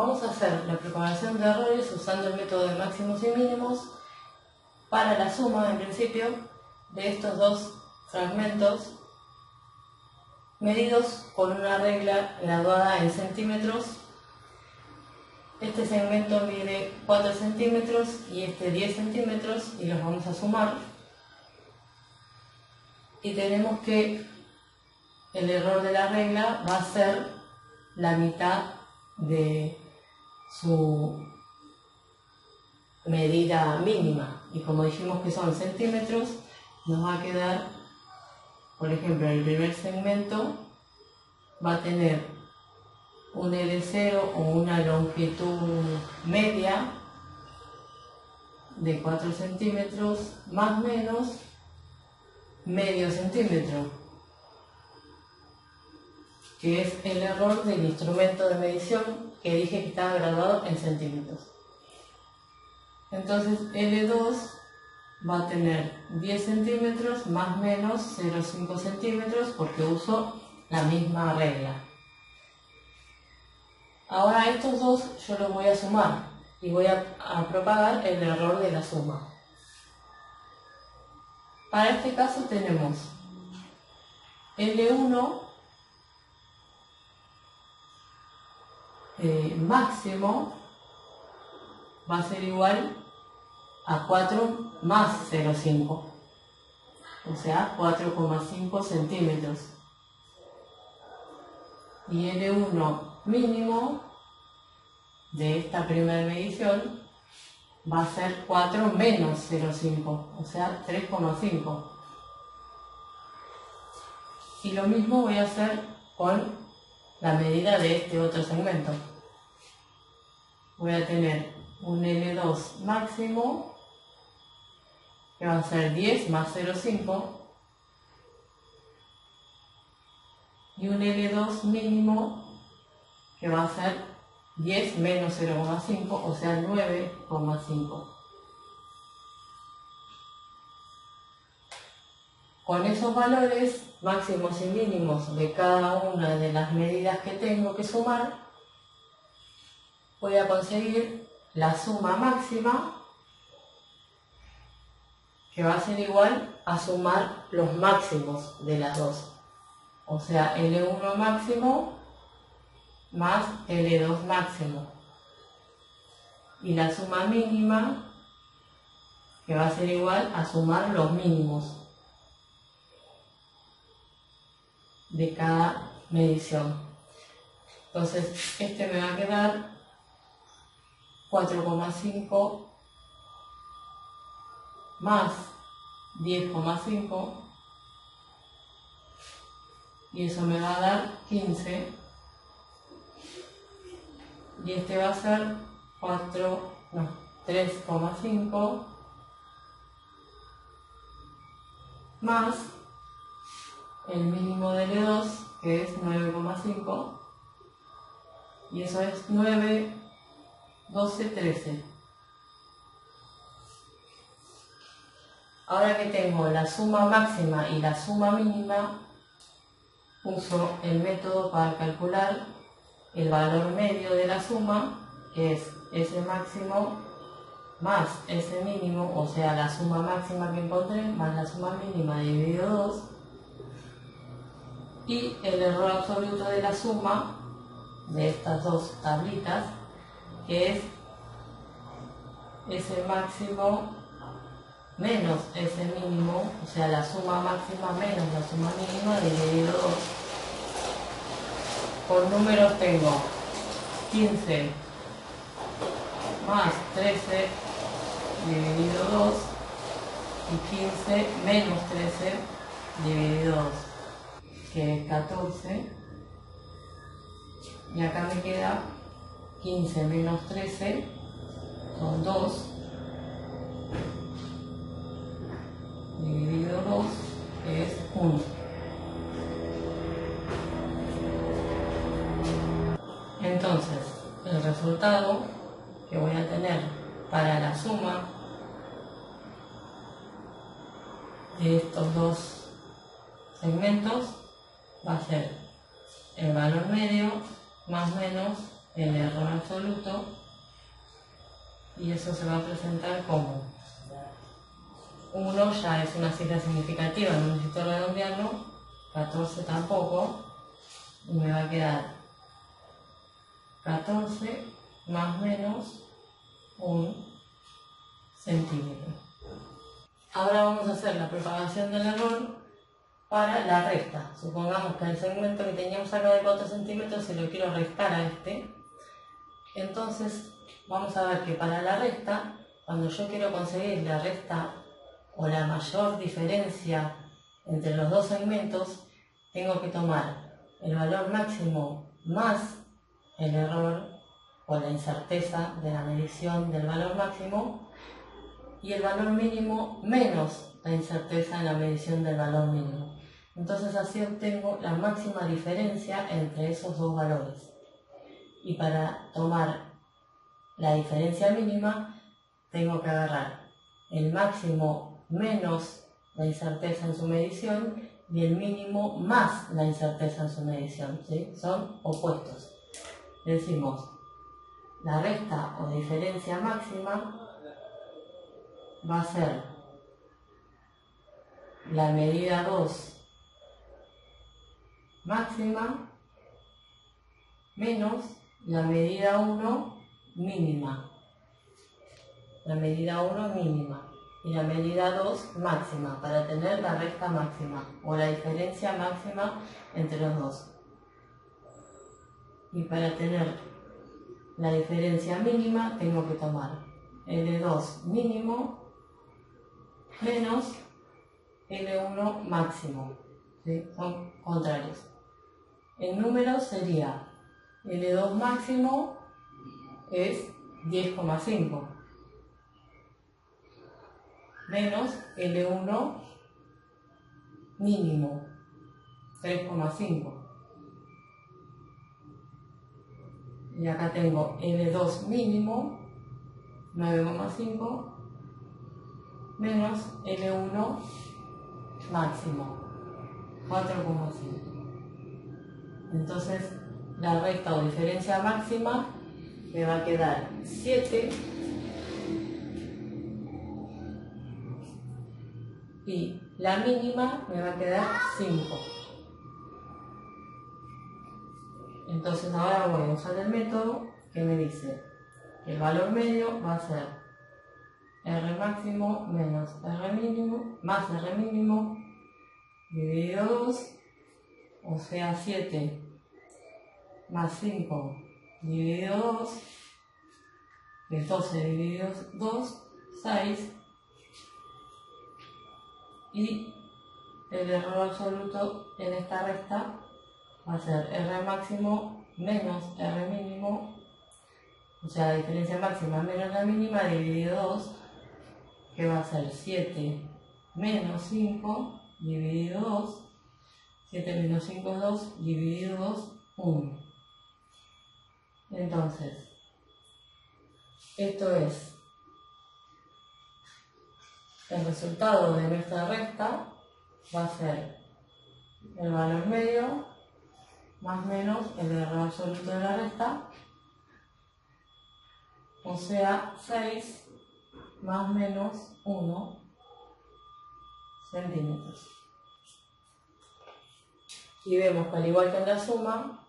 Vamos a hacer la propagación de errores usando el método de máximos y mínimos para la suma, en principio, de estos dos fragmentos medidos con una regla graduada en centímetros. Este segmento mide 4 centímetros y este 10 centímetros y los vamos a sumar. Y tenemos que el error de la regla va a ser la mitad de su medida mínima, y como dijimos que son centímetros, nos va a quedar, por ejemplo, el primer segmento va a tener un L0 o una longitud media de 4 centímetros más o menos medio centímetro, que es el error del instrumento de medición que dije que estaba graduado en centímetros. Entonces L2 va a tener 10 centímetros más o menos 0,5 centímetros porque uso la misma regla. Ahora estos dos yo los voy a sumar y voy a propagar el error de la suma. Para este caso tenemos L1 máximo va a ser igual a 4 más 0,5, o sea 4,5 centímetros. Y L1 mínimo de esta primera medición va a ser 4 menos 0,5, o sea 3,5. Y lo mismo voy a hacer con la medida de este otro segmento. Voy a tener un L2 máximo que va a ser 10 más 0,5 y un L2 mínimo que va a ser 10 menos 0,5, o sea 9,5. Con esos valores máximos y mínimos de cada una de las medidas que tengo que sumar, voy a conseguir la suma máxima, que va a ser igual a sumar los máximos de las dos. O sea, L1 máximo más L2 máximo. Y la suma mínima, que va a ser igual a sumar los mínimos de cada medición. Entonces, este me va a quedar 4,5 más 10,5 y eso me va a dar 15, y este va a ser 3,5 más el mínimo de L2, que es 9,5, y eso es 9, 12, 13. Ahora que tengo la suma máxima y la suma mínima, uso el método para calcular el valor medio de la suma, que es S máximo más S mínimo, o sea la suma máxima que encontré más la suma mínima dividido 2, y el error absoluto de la suma de estas dos tablitas, que es S máximo menos S mínimo, o sea la suma máxima menos la suma mínima dividido 2. Por números tengo 15 más 13 dividido 2 y 15 menos 13 dividido 2, que es 14. Y acá me queda 15 menos 13 son 2 dividido 2, que es 1. Entonces, el resultado que voy a tener para la suma de estos dos segmentos va a ser el valor medio más o menos el error absoluto, y eso se va a presentar como 1 ya es una cifra significativa, no necesito redondearlo, 14 tampoco, y me va a quedar 14 más menos 1 centímetro. Ahora vamos a hacer la propagación del error para la resta. Supongamos que el segmento que teníamos acá de 4 centímetros se lo quiero restar a este. Entonces vamos a ver que para la resta, cuando yo quiero conseguir la resta o la mayor diferencia entre los dos segmentos, tengo que tomar el valor máximo más el error o la incerteza de la medición del valor máximo y el valor mínimo menos la incerteza en la medición del valor mínimo. Entonces así obtengo la máxima diferencia entre esos dos valores. Y para tomar la diferencia mínima tengo que agarrar el máximo menos la incerteza en su medición y el mínimo más la incerteza en su medición, ¿sí? Son opuestos. Decimos, la resta o diferencia máxima va a ser la medida 2 máxima menos la medida 1 mínima. La medida 1 mínima y la medida 2 máxima para tener la resta máxima o la diferencia máxima entre los dos. Y para tener la diferencia mínima tengo que tomar L2 mínimo menos L1 máximo, ¿sí? Son contrarios. En números sería L2 máximo es 10,5 menos L1 mínimo 3,5. Y acá tengo L2 mínimo 9,5 menos L1 máximo 4,5. Entonces la resta o diferencia máxima me va a quedar 7 y la mínima me va a quedar 5. Entonces ahora voy a usar el método que me dice que el valor medio va a ser R máximo menos R mínimo más R mínimo dividido 2, o sea 7 más 5 dividido 2, que es 12 dividido 2, 6, y el error absoluto en esta resta va a ser R máximo menos R mínimo, o sea la diferencia máxima menos la mínima dividido 2, que va a ser 7 menos 5 dividido 2, 7 menos 5 es 2, dividido 2, 1. Entonces, esto es el resultado de nuestra resta, va a ser el valor medio más menos el error absoluto de la resta, o sea 6 más menos 1 centímetros. Y vemos que al igual que en la suma,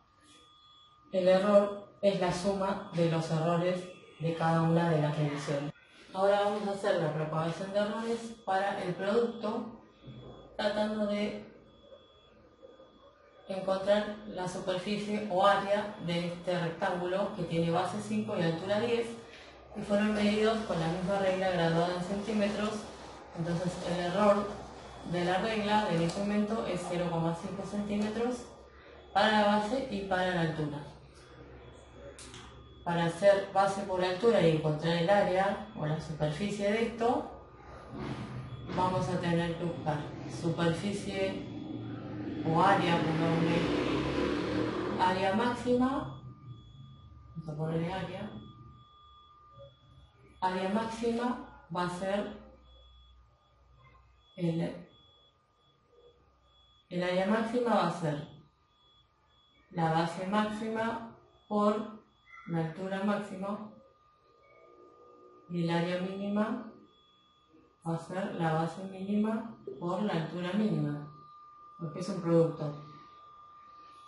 el error es la suma de los errores de cada una de las mediciones. Ahora vamos a hacer la propagación de errores para el producto, tratando de encontrar la superficie o área de este rectángulo que tiene base 5 y altura 10 y fueron medidos con la misma regla graduada en centímetros. Entonces el error de la regla del instrumento es 0,5 centímetros para la base y para la altura. Para hacer base por altura y encontrar el área o la superficie de esto, vamos a tener que buscar superficie o área, pongámosle área máxima, vamos a ponerle área. Área máxima va a ser el área máxima va a ser la base máxima por la altura máxima y el área mínima va a ser la base mínima por la altura mínima, porque es un producto.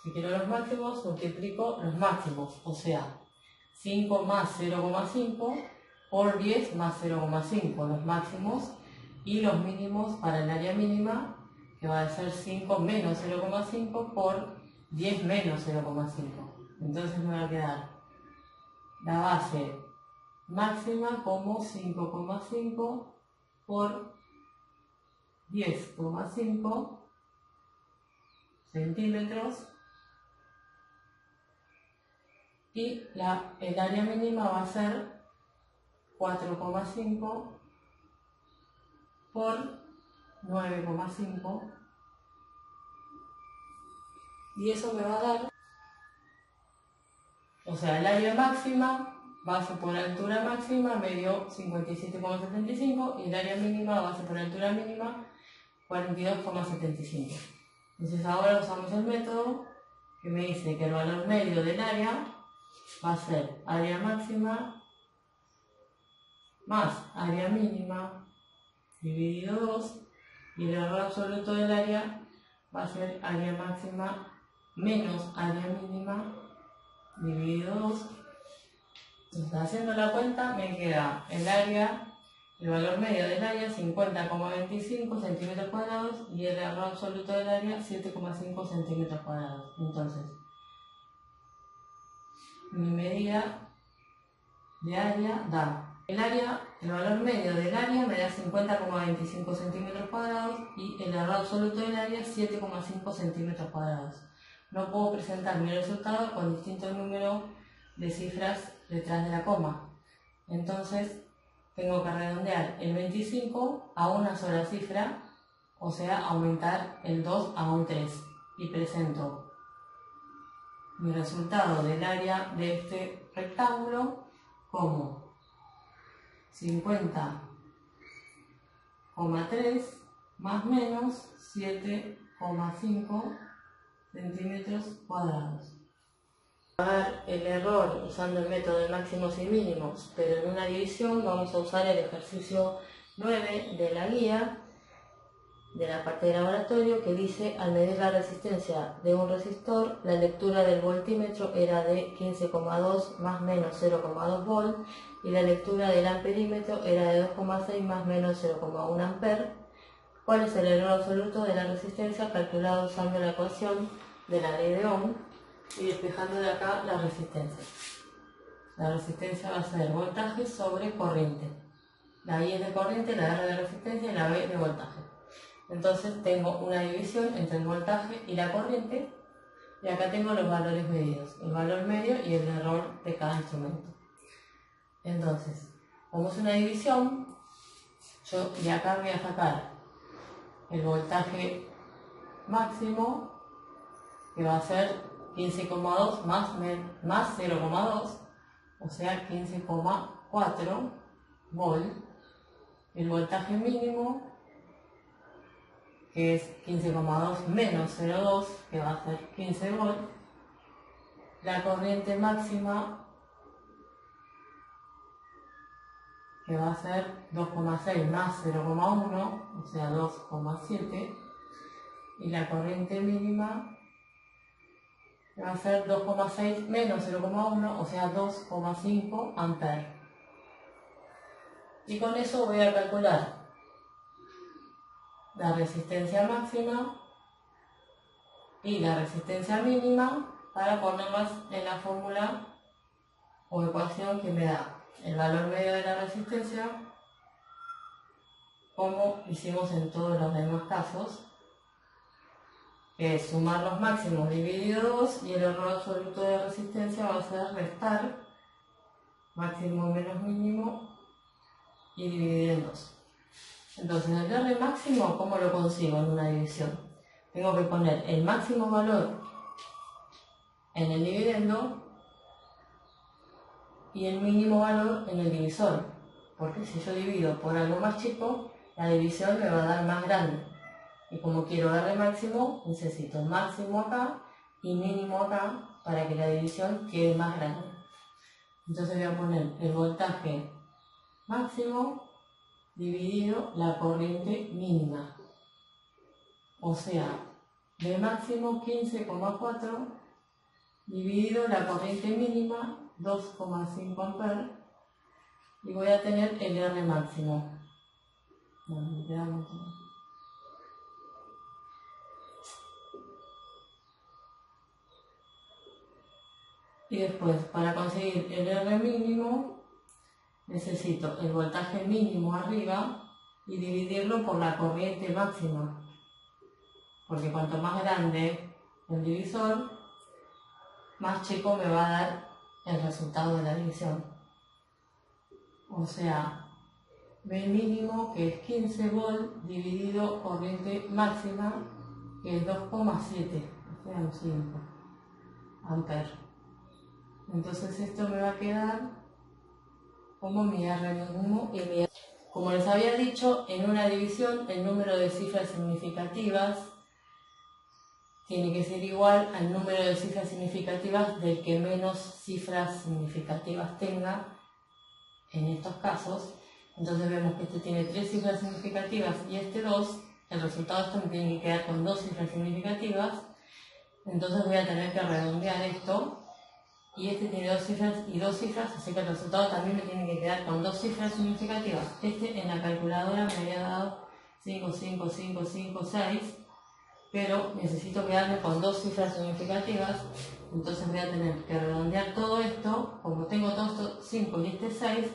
Si quiero los máximos, multiplico los máximos, o sea, 5 más 0,5 por 10 más 0,5, los máximos, y los mínimos para el área mínima, que va a ser 5 menos 0,5 por 10 menos 0,5. Entonces me va a quedar la base máxima como 5,5 por 10,5 centímetros, y el área mínima va a ser 4,5 por 9,5, y eso me va a dar, o sea, el área máxima, base por altura máxima, me dio 57,75, y el área mínima, base por altura mínima, 42,75. Entonces ahora usamos el método que me dice que el valor medio del área va a ser área máxima más área mínima dividido 2, y el error absoluto del área va a ser área máxima menos área mínima dividido 2. Entonces, haciendo la cuenta, me queda el valor medio del área 50,25 centímetros cuadrados, y el error absoluto del área 7,5 centímetros cuadrados. Entonces, mi medida de área da el valor medio del área me da 50,25 centímetros cuadrados, y el error absoluto del área 7,5 centímetros cuadrados. No puedo presentar mi resultado con distintos números de cifras detrás de la coma. Entonces, tengo que redondear el 25 a una sola cifra, o sea, aumentar el 2 a un 3, y presento mi resultado del área de este rectángulo como 50,3 más menos 7,5 centímetros cuadrados. Para el error usando el método de máximos y mínimos, pero en una división vamos a usar el ejercicio 9 de la guía de la parte de laboratorio, que dice: al medir la resistencia de un resistor, la lectura del voltímetro era de 15,2 más menos 0,2 volt, y la lectura del amperímetro era de 2,6 más menos 0,1 amper. ¿Cuál es el error absoluto de la resistencia calculado usando la ecuación de la ley de Ohm y despejando de acá la resistencia? La resistencia va a ser voltaje sobre corriente. La I es de corriente, la R de resistencia y la B de voltaje. Entonces tengo una división entre el voltaje y la corriente, y acá tengo los valores medidos, el valor medio y el error de cada instrumento. Entonces, como es una división, yo de acá voy a sacar el voltaje máximo, que va a ser 15,2 más 0,2, o sea 15,4 volt. El voltaje mínimo, que es 15,2 menos 0,2, que va a ser 15 volt. La corriente máxima, que va a ser 2,6 más 0,1, o sea 2,7. Y la corriente mínima, que va a ser 2,6 menos 0,1, o sea 2,5 amperes. Y con eso voy a calcular la resistencia máxima y la resistencia mínima para ponerlas en la fórmula o ecuación que me da el valor medio de la resistencia, como hicimos en todos los demás casos, que es sumar los máximos dividido 2, y el error absoluto de resistencia va a ser restar máximo menos mínimo y dividir en 2. Entonces, el R máximo, ¿cómo lo consigo en una división? Tengo que poner el máximo valor en el dividendo y el mínimo valor en el divisor, porque si yo divido por algo más chico, la división me va a dar más grande, y como quiero R máximo, necesito máximo acá y mínimo acá para que la división quede más grande. Entonces voy a poner el voltaje máximo dividido la corriente mínima. O sea, de máximo 15,4 dividido la corriente mínima 2,5 amperes y voy a tener el R máximo. Y después, para conseguir el R mínimo, necesito el voltaje mínimo arriba y dividirlo por la corriente máxima. Porque cuanto más grande el divisor, más chico me va a dar el resultado de la división. O sea, V mínimo, que es 15 volt, dividido corriente máxima, que es 2,7, o sea, un 5 amperes. Entonces esto me va a quedar como mi R mínimo y mi R. Como les había dicho, en una división el número de cifras significativas tiene que ser igual al número de cifras significativas del que menos cifras significativas tenga en estos casos. Entonces vemos que este tiene 3 cifras significativas y este 2. El resultado de esto me tiene que quedar con 2 cifras significativas. Entonces voy a tener que redondear esto. Y este tiene 2 cifras y 2 cifras, así que el resultado también me tiene que quedar con 2 cifras significativas. Este en la calculadora me había dado 5, 5, 5, 5, 6, pero necesito quedarme con 2 cifras significativas, entonces voy a tener que redondear todo esto. Como tengo todos estos 5 y este 6,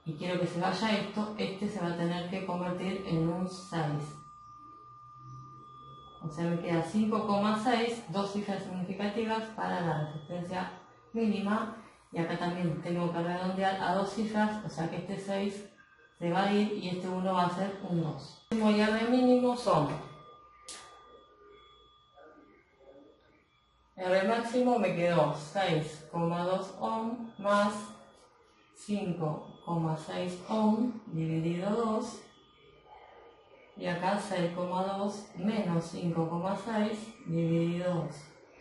y quiero que se vaya esto, este se va a tener que convertir en un 6. O sea, me queda 5,6, 2 cifras significativas para la resistencia mínima, y acá también tengo que redondear a 2 cifras, o sea que este 6 se va a ir y este 1 va a ser un 2. El máximo y R mínimo son: R máximo me quedó 6,2 ohm más 5,6 ohm dividido 2, y acá 6,2 menos 5,6 dividido 2.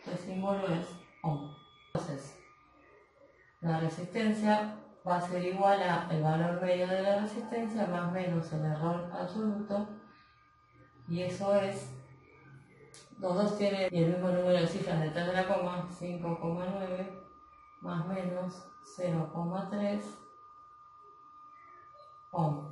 El símbolo es ohm. Entonces, la resistencia va a ser igual al valor medio de la resistencia más menos el error absoluto, y eso es, los dos tienen el mismo número de cifras detrás de la coma, 5,9 más menos 0,3 ohm.